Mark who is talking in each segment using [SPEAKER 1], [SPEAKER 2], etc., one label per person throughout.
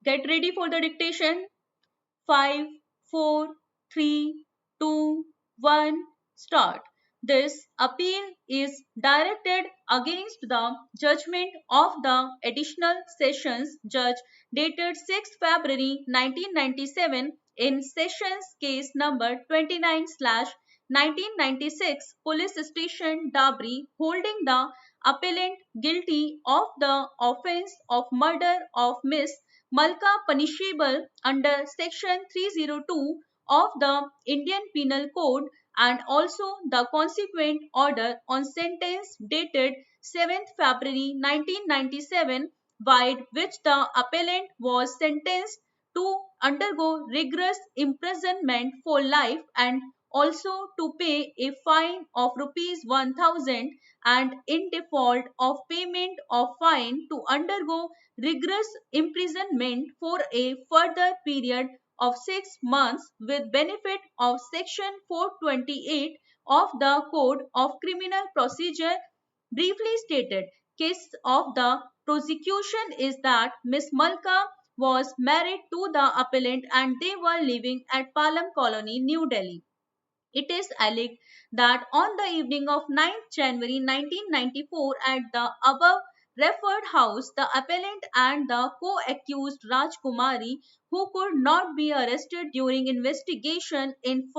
[SPEAKER 1] Get ready for the dictation. 5, 4, 3, 2, 1, start. This appeal is directed against the judgment of the Additional Sessions Judge dated 6 February 1997 in Sessions Case number 29/1996, Police Station Dabri, holding the appellant guilty of the offence of murder of Miss Malka, punishable under Section 302 of the Indian Penal Code, and also the consequent order on sentence dated 7th February 1997, by which the appellant was sentenced to undergo rigorous imprisonment for life and also to pay a fine of rupees 1000, and in default of payment of fine to undergo rigorous imprisonment for a further period of 6 months with benefit of section 428 of the Code of Criminal Procedure. Briefly stated, case of the prosecution is that Miss Malka was married to the appellant and they were living at Palam Colony, New Delhi. It is alleged that on the evening of 9th January 1994 at the above referred house, the appellant and the co-accused Rajkumari, who could not be arrested during investigation in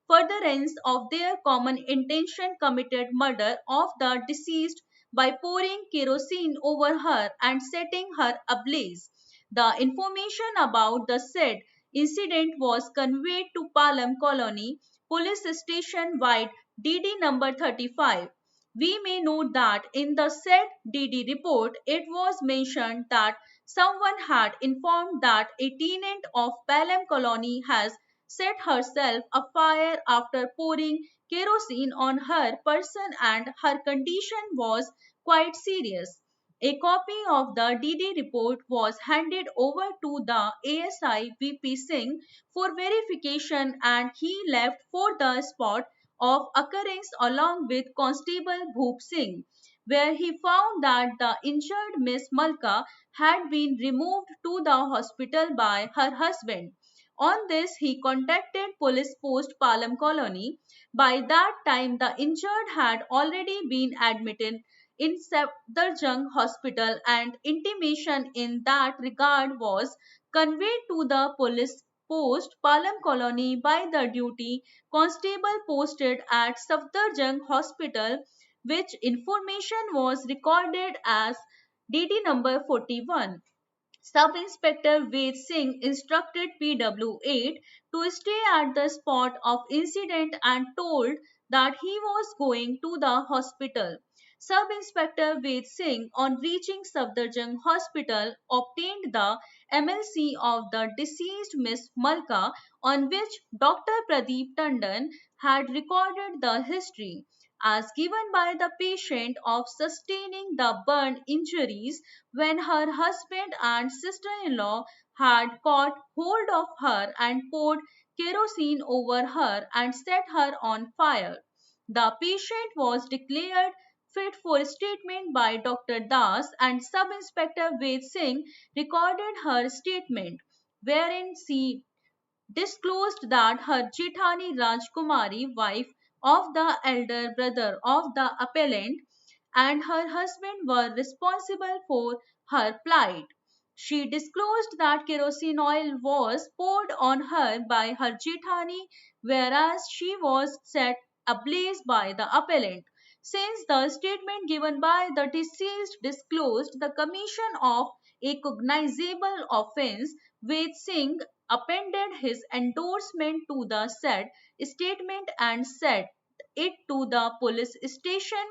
[SPEAKER 1] furtherance of their common intention, committed murder of the deceased by pouring kerosene over her and setting her ablaze. The information about the said incident was conveyed to Palam Colony Police Station wide DD number 35. We may note that in the said DD report, it was mentioned that someone had informed that a tenant of Palam Colony has set herself afire after pouring kerosene on her person and her condition was quite serious. A copy of the DD report was handed over to the ASI VP Singh for verification and he left for the spot of occurrence along with Constable Bhoop Singh, where he found that the injured Miss Malka had been removed to the hospital by her husband. On this, he contacted Police Post Palam Colony. By that time, the injured had already been admitted in Safdarjung Hospital and intimation in that regard was conveyed to the police post Palam Colony by the duty constable posted at Safdarjung Hospital, which information was recorded as DD number 41. Sub-Inspector Ved Singh instructed PW8 to stay at the spot of incident and told that he was going to the hospital. Sub-Inspector Ved Singh, on reaching Safdarjung Hospital, obtained the MLC of the deceased Miss Malka, on which Dr. Pradeep Tandon had recorded the history as given by the patient of sustaining the burn injuries when her husband and sister-in-law had caught hold of her and poured kerosene over her and set her on fire. The patient was declared fit for statement by Dr. Das and Sub-Inspector Ved Singh recorded her statement, wherein she disclosed that her Jethani Rajkumari, wife of the elder brother of the appellant, and her husband were responsible for her plight. She disclosed that kerosene oil was poured on her by her Jethani, whereas she was set ablaze by the appellant. Since the statement given by the deceased disclosed the commission of a cognizable offence, Ved Singh appended his endorsement to the said statement and sent it to the police station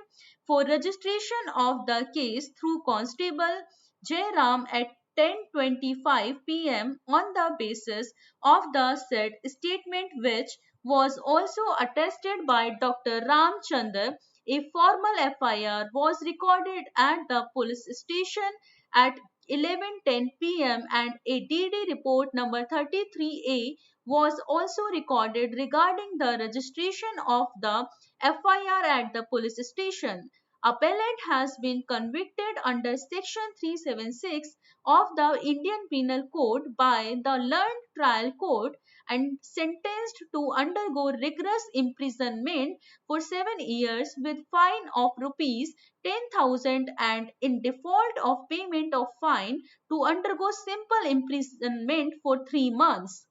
[SPEAKER 1] for registration of the case through Constable Jairam at 10:25 p.m. on the basis of the said statement, which was also attested by Dr. Ram Chandra. A formal FIR was recorded at the police station at 11:10 p.m. and a DD report number 33A was also recorded regarding the registration of the FIR at the police station. appellant has been convicted under section 376 of the Indian Penal Code by the learned trial court and sentenced to undergo rigorous imprisonment for 7 years with fine of rupees 10,000 and in default of payment of fine to undergo simple imprisonment for 3 months.